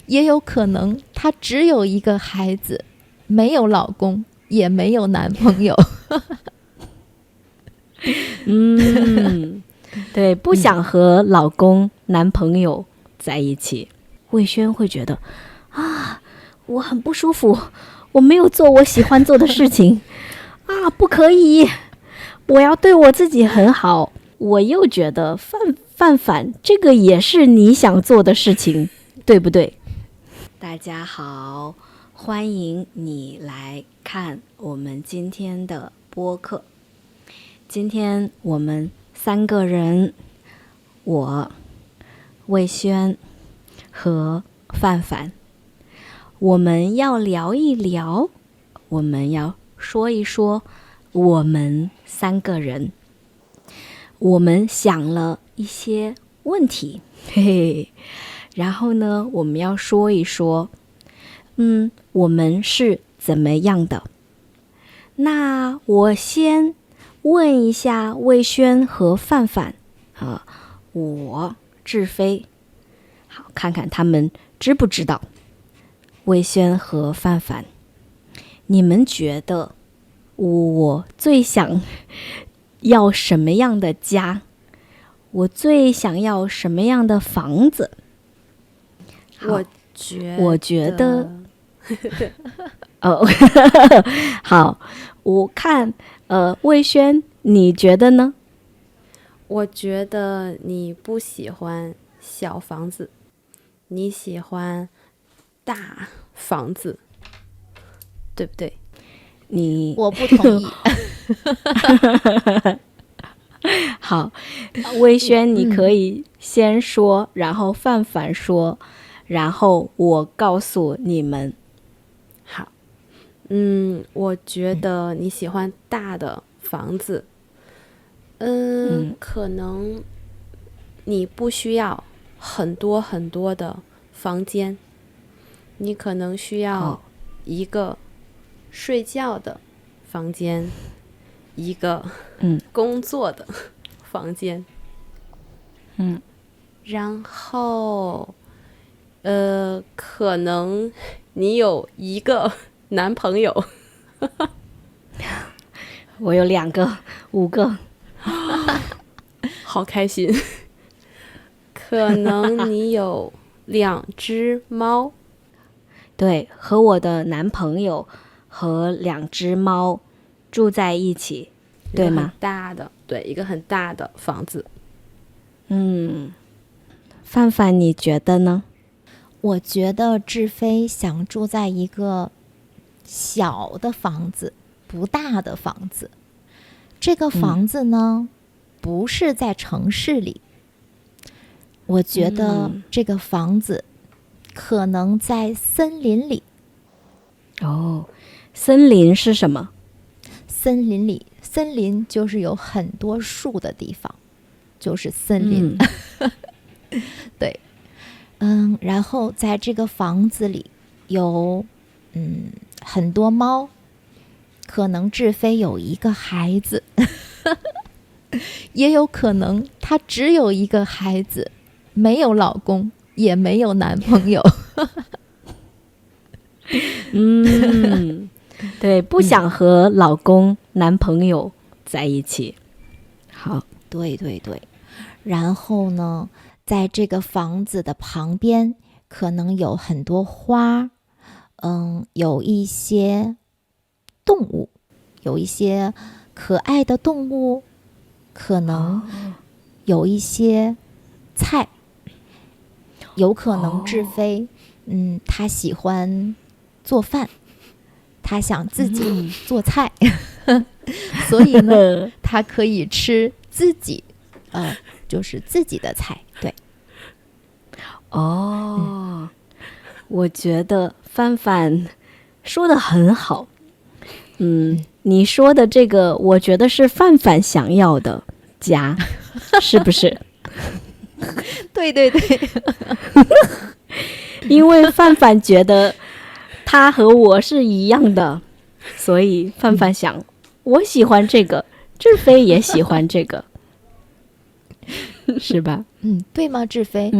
也有可能她只有一个孩子，没有老公，也没有男朋友。对，不想和老公、男朋友在一起。魏轩会觉得我很不舒服，我没有做我喜欢做的事情不可以，我要对我自己很好。我又觉得范范这个也是你想做的事情，对不对？大家好，欢迎你来看我们今天的播客。今天我们3个人，我、魏轩和范范，我们要聊一聊，我们要说一说我们3个人，我们想了一些问题，嘿嘿，然后呢，我们要说一说，我们是怎么样的。那我先问一下魏轩和范范我志飞，好，看看他们知不知道。魏轩和范范，你们觉得我最想要什么样的家？我最想要什么样的房子？我觉得好，我看魏轩，你觉得呢？我觉得你不喜欢小房子，你喜欢大房子，对不对？我不同意。好，魏轩你可以先说，然后范范说，然后我告诉你们。好，我觉得你喜欢大的房子，可能你不需要很多很多的房间，你可能需要一个睡觉的房间，一个工作的房间，然后可能你有一个男朋友。我有2个、5个，好开心。可能你有2只猫。对，和我的男朋友和2只猫住在一起，对吗？一个很大的房子。范范你觉得呢？我觉得志飞想住在一个小的房子，不大的房子。这个房子呢，不是在城市里。我觉得这个房子可能在森林里。森林是什么？森林里，森林就是有很多树的地方，就是森林。对，然后在这个房子里有很多猫，可能志飞有一个孩子，也有可能他只有一个孩子，没有老公，也没有男朋友。对，不想和老公、男朋友在一起。好，对。然后呢，在这个房子的旁边，可能有很多花，有一些动物，有一些可爱的动物，可能有一些菜，有可能志飞，他喜欢做饭，他想自己做菜，所以呢，他可以吃自己，就是自己的菜。对。我觉得范范说得很好。你说的这个，我觉得是范范想要的家，是不是？对。因为范范觉得他和我是一样的，所以范范想，我喜欢这个，志飞也喜欢这个，是吧？对吗，志飞？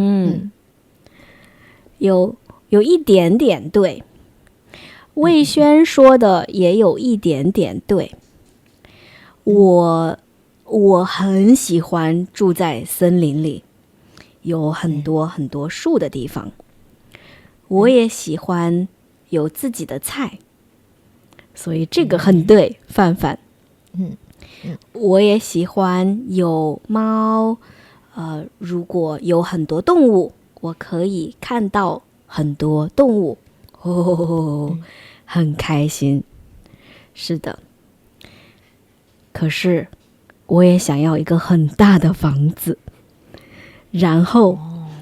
有一点点对，魏轩说的也有一点点对。我很喜欢住在森林里，有很多很多树的地方。我也喜欢有自己的菜，所以这个很对，范范。我也喜欢有猫，如果有很多动物，我可以看到很多动物，很开心。是的，可是我也想要一个很大的房子，然后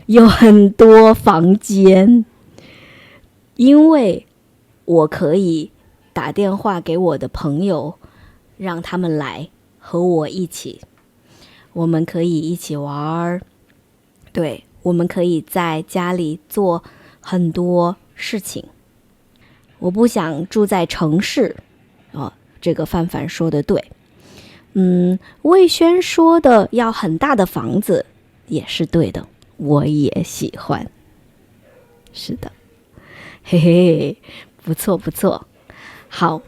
有很多房间，因为我可以打电话给我的朋友，让他们来和我一起，我们可以一起玩。对，我们可以在家里做很多事情。我不想住在城市，这个范范说的对。魏轩说的要很大的房子也是对的，我也喜欢。是的，嘿嘿，不错不错。好，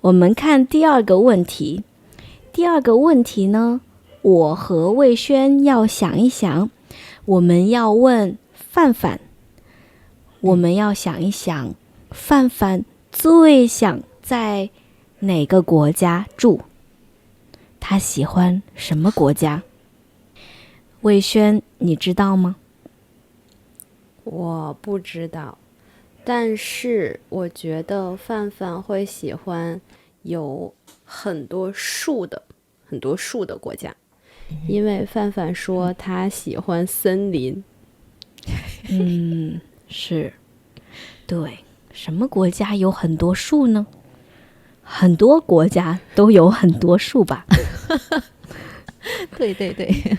我们看第二个问题。第二个问题呢，我和魏轩要想一想，我们要问范范，我们要想一想，范范最想在哪个国家住？他喜欢什么国家？魏轩，你知道吗？我不知道，但是我觉得范范会喜欢有很多树的国家，因为范范说他喜欢森林。是，对，什么国家有很多树呢？很多国家都有很多树吧。对对对，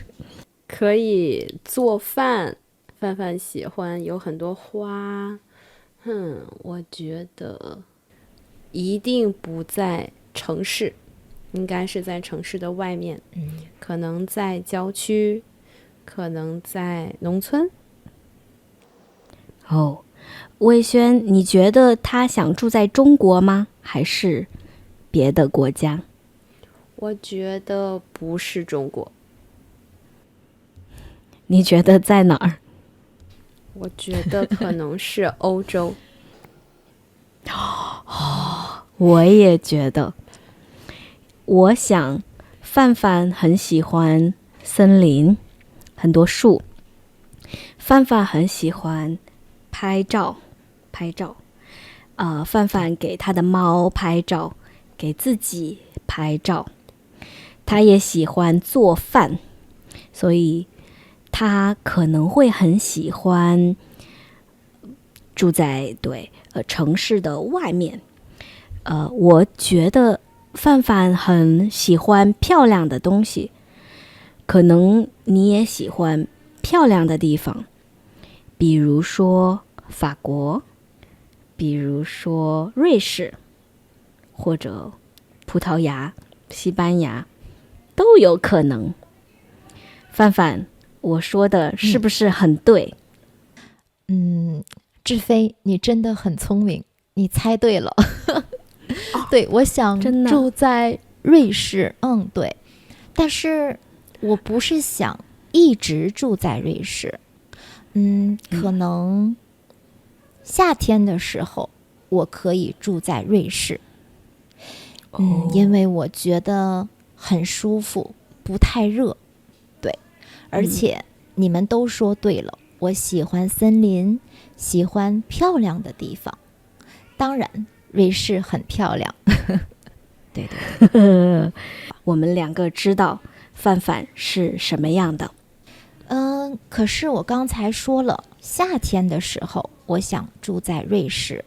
可以做饭，范范喜欢有很多花。我觉得一定不在城市，应该是在城市的外面，可能在郊区，可能在农村。魏轩，你觉得他想住在中国吗？还是别的国家？我觉得不是中国。你觉得在哪儿？我觉得可能是欧洲。我也觉得。我想范范很喜欢森林，很多树。范范很喜欢拍照。范范给他的猫拍照，给自己拍照。他也喜欢做饭，所以他可能会很喜欢住在城市的外面。我觉得范范很喜欢漂亮的东西，可能你也喜欢漂亮的地方，比如说法国，比如说瑞士，或者葡萄牙、西班牙，都有可能。范范，我说的是不是很对？志飞，你真的很聪明，你猜对了。对，我想住在瑞士。对，但是我不是想一直住在瑞士。可能夏天的时候我可以住在瑞士。因为我觉得很舒服，不太热。对，而且你们都说对了，我喜欢森林，喜欢漂亮的地方。当然瑞士很漂亮。对对。我们两个知道范范是什么样的。可是我刚才说了，夏天的时候我想住在瑞士。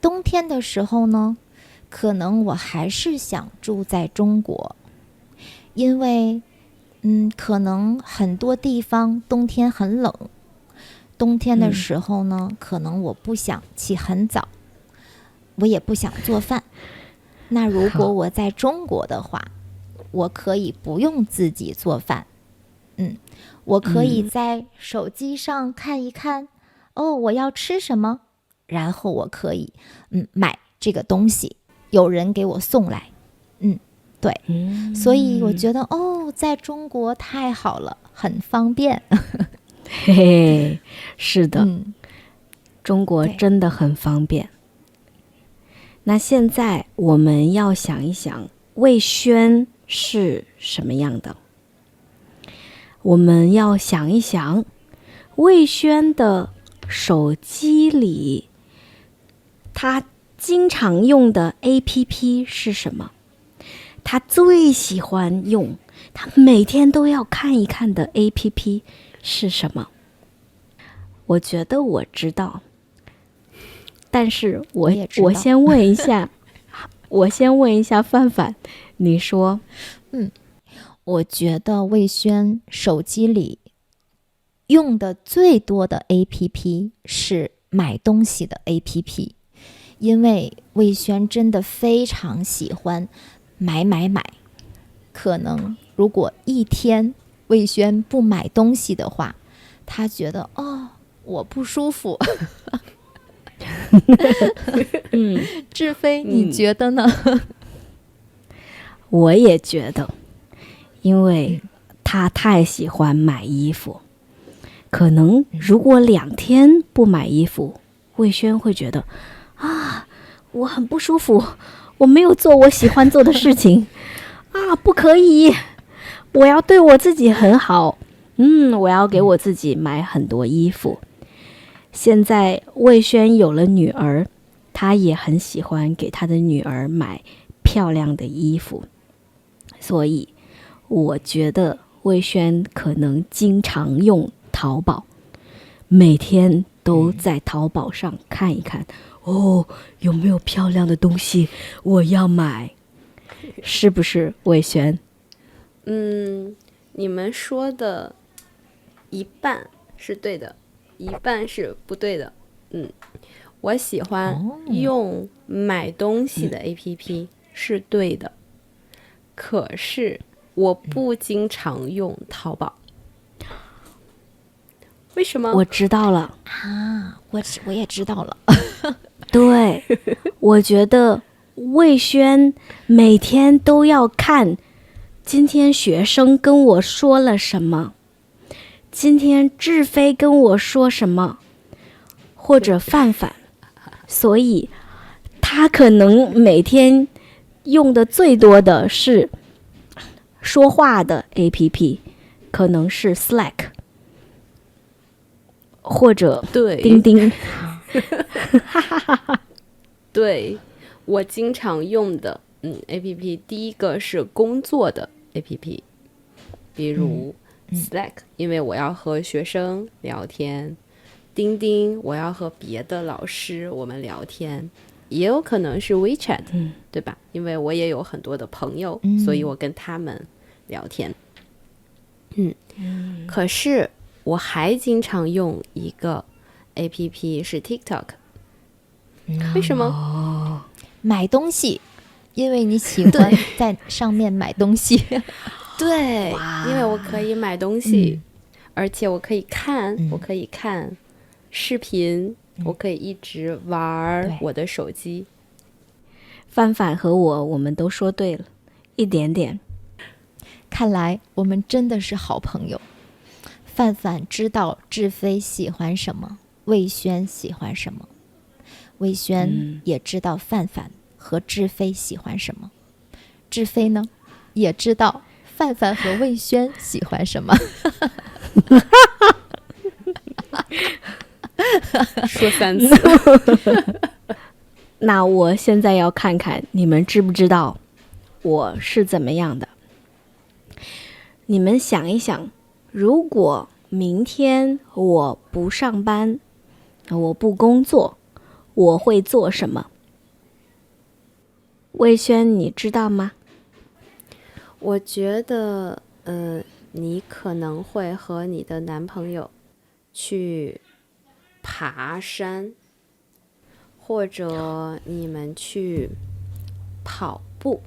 冬天的时候呢，可能我还是想住在中国，因为可能很多地方冬天很冷，冬天的时候呢，可能我不想起很早，我也不想做饭。那如果我在中国的话，我可以不用自己做饭。我可以在手机上看一看，哦，我要吃什么，然后我可以买这个东西，有人给我送来。对，所以我觉得在中国太好了，很方便。嘿嘿，是的，中国对真的很方便。那现在我们要想一想，魏轩是什么样的？我们要想一想，魏轩的手机里，他经常用的 APP 是什么？他最喜欢用，他每天都要看一看的 APP 是什么？我觉得我知道，但是我先问一下，范范，你说。我觉得魏轩手机里用的最多的 APP 是买东西的 APP， 因为魏轩真的非常喜欢买，可能如果一天魏轩不买东西的话，他觉得我不舒服。志飞，你觉得呢？我也觉得，因为他太喜欢买衣服，可能如果2天不买衣服，魏轩会觉得我很不舒服，我没有做我喜欢做的事情不可以，我要对我自己很好，我要给我自己买很多衣服。现在魏轩有了女儿，他也很喜欢给他的女儿买漂亮的衣服，所以我觉得魏轩可能经常用淘宝，每天都在淘宝上看一看，有没有漂亮的东西我要买，是不是魏轩？你们说的一半是对的，一半是不对的。我喜欢用买东西的 APP 是对的，可是我不经常用淘宝。为什么？我知道了我也知道了。对，我觉得魏轩每天都要看今天学生跟我说了什么，今天志飞跟我说什么，或者范范，所以他可能每天用的最多的是说话的 APP， 可能是 Slack 或者钉钉。对，我经常用的APP， 第一个是工作的 APP， 比如 Slack， 因为我要和学生聊天，钉钉我要和别的老师我们聊天，也有可能是 WeChat，对吧？因为我也有很多的朋友，所以我跟他们聊天。可是我还经常用一个 APP 是 TikTok， 为什么？买东西，因为你喜欢在上面买东西。对，因为我可以买东西，而且我可以看，我可以看视频，我可以一直玩我的手机。范范和我们都说对了一点点。看来我们真的是好朋友。范范知道志飞喜欢什么，魏轩喜欢什么，魏轩也知道范范和志飞喜欢什么，志飞呢也知道范范和魏轩喜欢什么。说3次。那我现在要看看你们知不知道我是怎么样的。你们想一想，如果明天我不上班，我不工作，我会做什么？魏轩，你知道吗？我觉得，你可能会和你的男朋友去爬山，或者你们去跑步，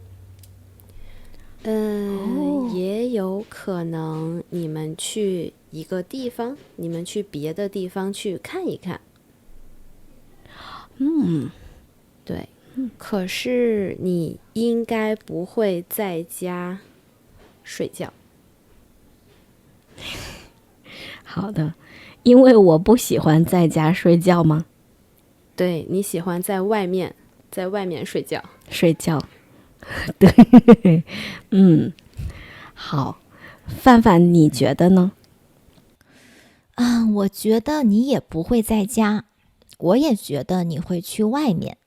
也有可能你们去一个地方，你们去别的地方去看一看。对，可是你应该不会在家睡觉。好的，因为我不喜欢在家睡觉吗？对，你喜欢在外面睡觉。睡觉，对，好，范范，你觉得呢？我觉得你也不会在家，我也觉得你会去外面，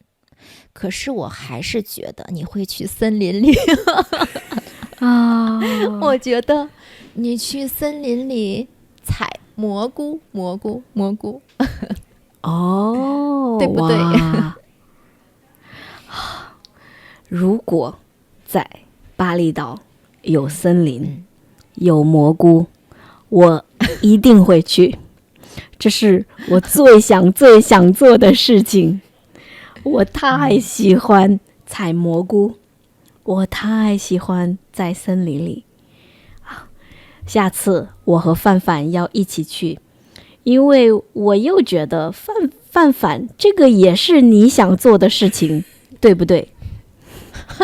可是我还是觉得你会去森林里。啊，我觉得你去森林里采蘑菇。哦，对不对？哇如果在巴厘岛有森林，有蘑菇，我一定会去。这是我最想做的事情。我太喜欢采蘑菇，我太喜欢在森林里。下次我和范范要一起去，因为我又觉得范范这个也是你想做的事情，对不对？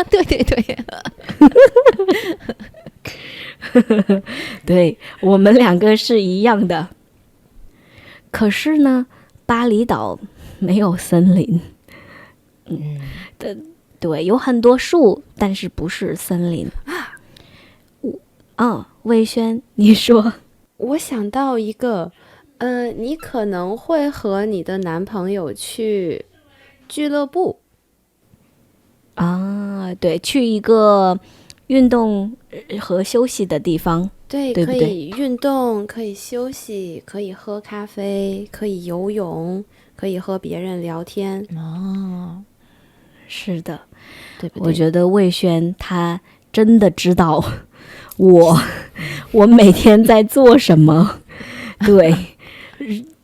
对对对，对，我们两个是一样的。可是呢，巴厘岛没有森林，对，有很多树，但是不是森林。魏轩，你说。我想到一个，你可能会和你的男朋友去俱乐部。对，去一个运动和休息的地方，对，对不对？可以运动，可以休息，可以喝咖啡，可以游泳，可以和别人聊天。是的，对不对？我觉得魏轩他真的知道我每天在做什么。对，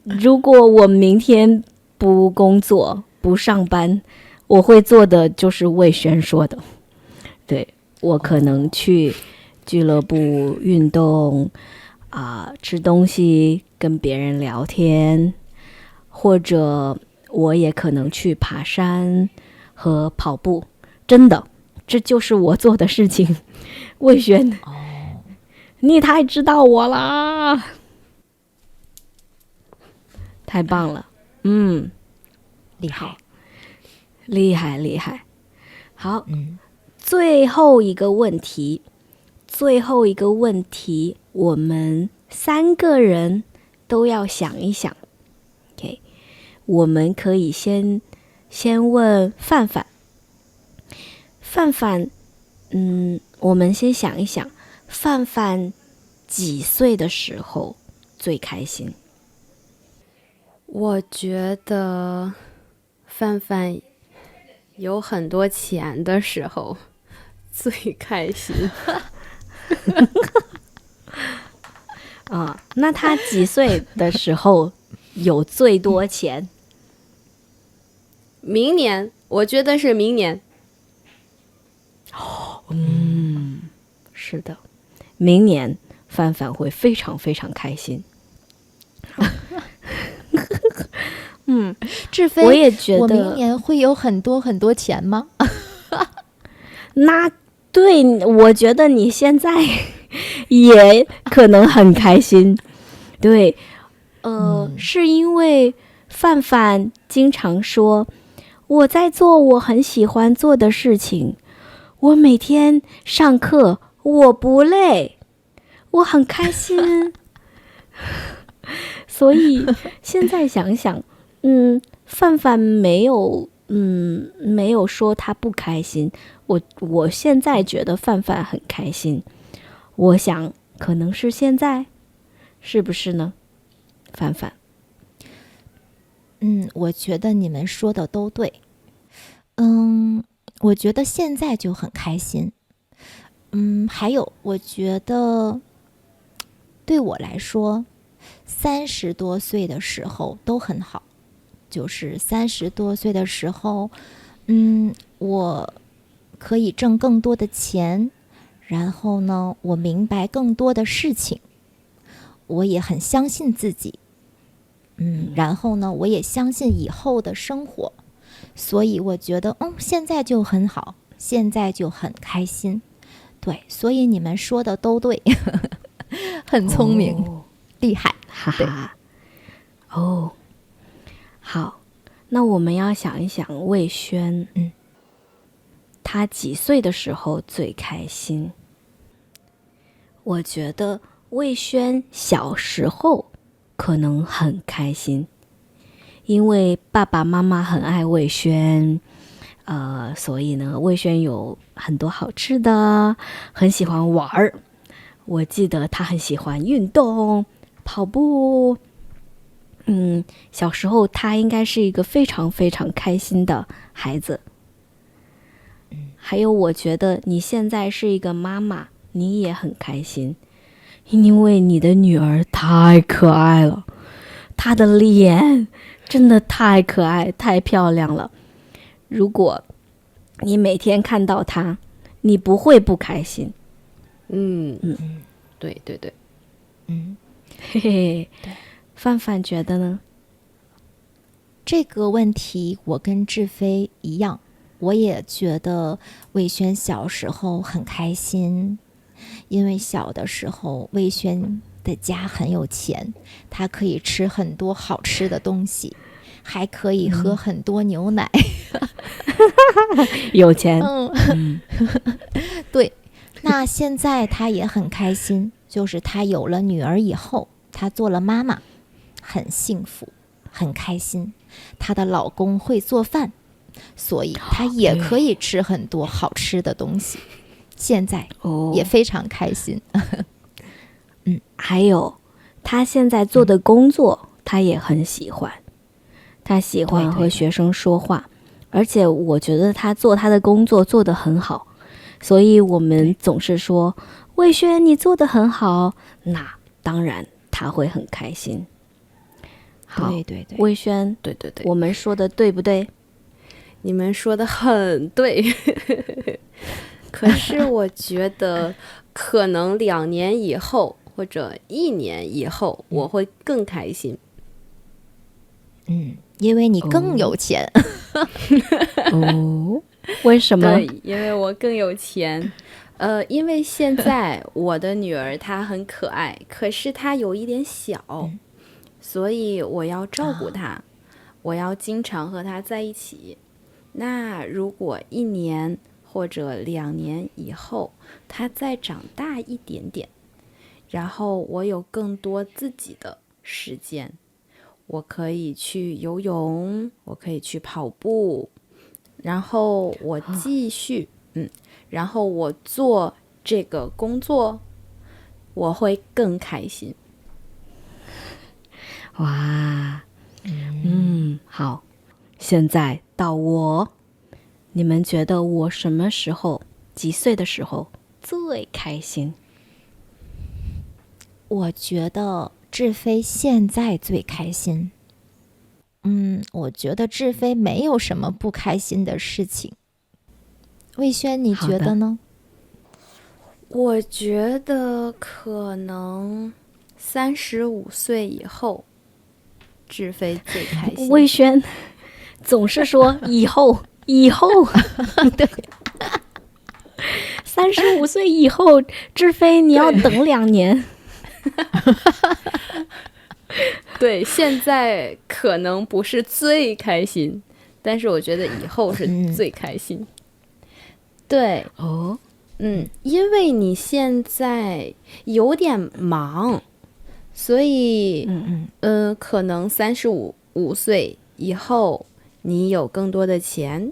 如果我明天不工作不上班，我会做的就是魏轩说的。对，我可能去俱乐部运动吃东西，跟别人聊天，或者我也可能去爬山和跑步。真的，这就是我做的事情。魏轩，你太知道我啦，太棒了，厉害，厉害。好，最后一个问题，我们3个人都要想一想。OK， 我们可以先问范范，我们先想一想，范范几岁的时候最开心？我觉得范范有很多钱的时候最开心。那他几岁的时候有最多钱？明年，我觉得是明年。是的，明年范范会非常非常开心。志飞，我也觉得我明年会有很多很多钱吗？那对，我觉得你现在也可能很开心。对，是因为范范经常说我在做我很喜欢做的事情，我每天上课我不累，我很开心。所以现在想想，范范没有说他不开心，我现在觉得范范很开心，我想可能是现在，是不是呢？范范，我觉得你们说的都对。我觉得现在就很开心。还有，我觉得对我来说，30多岁的时候都很好。就是30多岁的时候，我可以挣更多的钱，然后呢，我明白更多的事情，我也很相信自己，然后呢，我也相信以后的生活，所以我觉得，现在就很好，现在就很开心。对，所以你们说的都对，很聪明，厉害，哈哈。哦，好，那我们要想一想魏轩，他几岁的时候最开心？我觉得魏轩小时候可能很开心，因为爸爸妈妈很爱魏轩，所以呢，魏轩有很多好吃的，很喜欢玩儿。我记得他很喜欢运动，跑步。小时候他应该是一个非常非常开心的孩子。还有，我觉得你现在是一个妈妈，你也很开心，因为你的女儿太可爱了，她的脸真的太可爱，太漂亮了。如果你每天看到她，你不会不开心。对对对，嘿嘿，范范觉得呢？这个问题我跟志飞一样，我也觉得魏轩小时候很开心，因为小的时候魏轩的家很有钱，他可以吃很多好吃的东西，还可以喝很多牛奶。有钱。对，那现在他也很开心，就是他有了女儿以后，他做了妈妈，很幸福，很开心。她的老公会做饭，所以她也可以吃很多好吃的东西，现在也非常开心。还有他现在做的工作，他也很喜欢，他喜欢和学生说话，而且我觉得他做他的工作做得很好，所以我们总是说魏轩你做得很好，那当然他会很开心。好，对对对，魏轩，对对对，我们说的对不对？你们说的很对。可是我觉得可能2年以后或者1年以后我会更开心。因为你更有钱。为什么？对，因为我更有钱。因为现在我的女儿她很可爱，可是她有一点小，所以我要照顾她，我要经常和她在一起。那如果1年或者2年以后，她再长大一点点，然后我有更多自己的时间，我可以去游泳，我可以去跑步，然后我继续，然后我做这个工作，我会更开心。哇，好，现在到我，你们觉得我什么时候、几岁的时候最开心？我觉得志飞现在最开心。我觉得志飞没有什么不开心的事情。魏轩，你觉得呢？我觉得可能35岁以后，志飞最开心。魏轩总是说以后，以后，对，35岁以后，志飞你要等2年。对，现在可能不是最开心，但是我觉得以后是最开心。对，因为你现在有点忙，所以可能35岁以后你有更多的钱，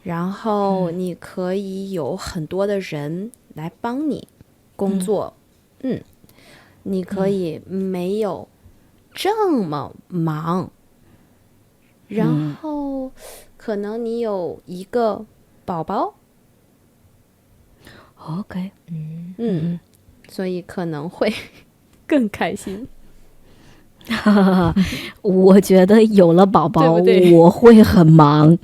然后你可以有很多的人来帮你工作，你可以没有这么忙，然后可能你有一个宝宝。OK， 所以可能会更开心。我觉得有了宝宝，对不对？我会很忙，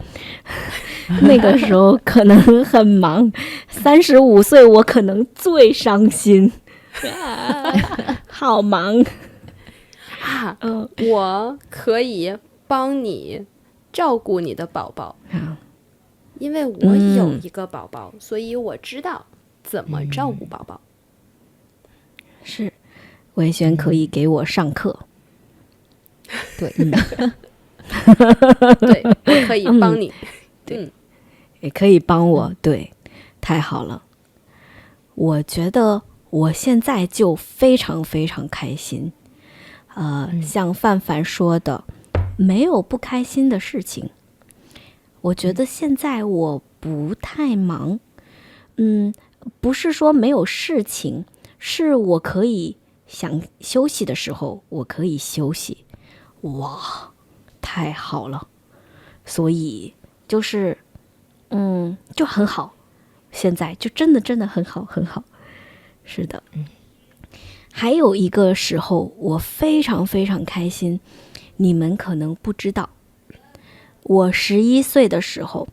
那个时候可能很忙，35岁我可能最伤心，好忙啊！我可以帮你照顾你的宝宝，因为我有一个宝宝，所以我知道怎么照顾宝宝。是，魏轩可以给我上课。对，对，我可以帮你。也可以帮我，对，太好了。我觉得我现在就非常非常开心。像范范说的，没有不开心的事情。我觉得现在我不太忙，不是说没有事情，是我可以想休息的时候，我可以休息。哇，太好了！所以就是就很好，现在就真的很好很好。是的，还有一个时候我非常非常开心，你们可能不知道，我11岁的时候，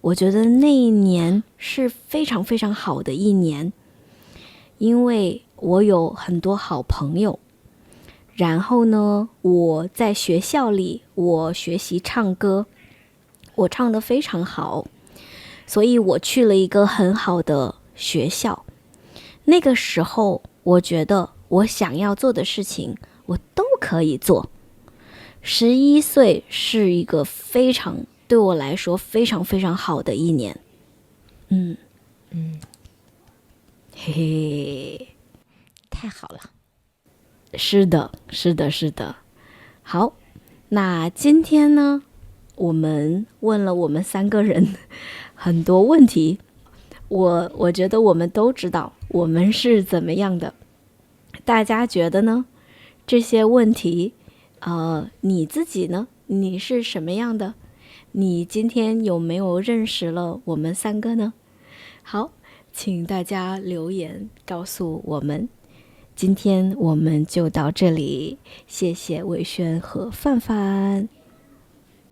我觉得那一年是非常非常好的一年，因为我有很多好朋友，然后呢，我在学校里我学习唱歌，我唱得非常好，所以我去了一个很好的学校。那个时候我觉得我想要做的事情我都可以做。11岁是一个非常对我来说非常非常好的一年。嘿嘿，太好了。是的，是的，是的。好，那今天呢，我们问了我们3个人很多问题，我觉得我们都知道我们是怎么样的。大家觉得呢？这些问题，你自己呢？你是什么样的？你今天有没有认识了我们3个呢？好，请大家留言告诉我们。今天我们就到这里，谢谢伟轩和范范。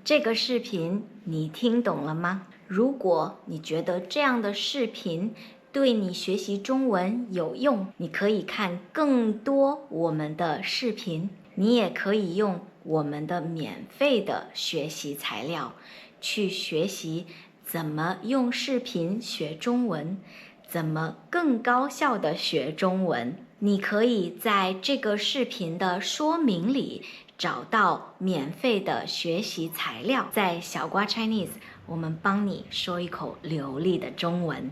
这个视频你听懂了吗？如果你觉得这样的视频对你学习中文有用，你可以看更多我们的视频，你也可以用我们的免费的学习材料去学习怎么用视频学中文，怎么更高效的学中文。你可以在这个视频的说明里找到免费的学习材料，在小瓜 Chinese，我们帮你说一口流利的中文。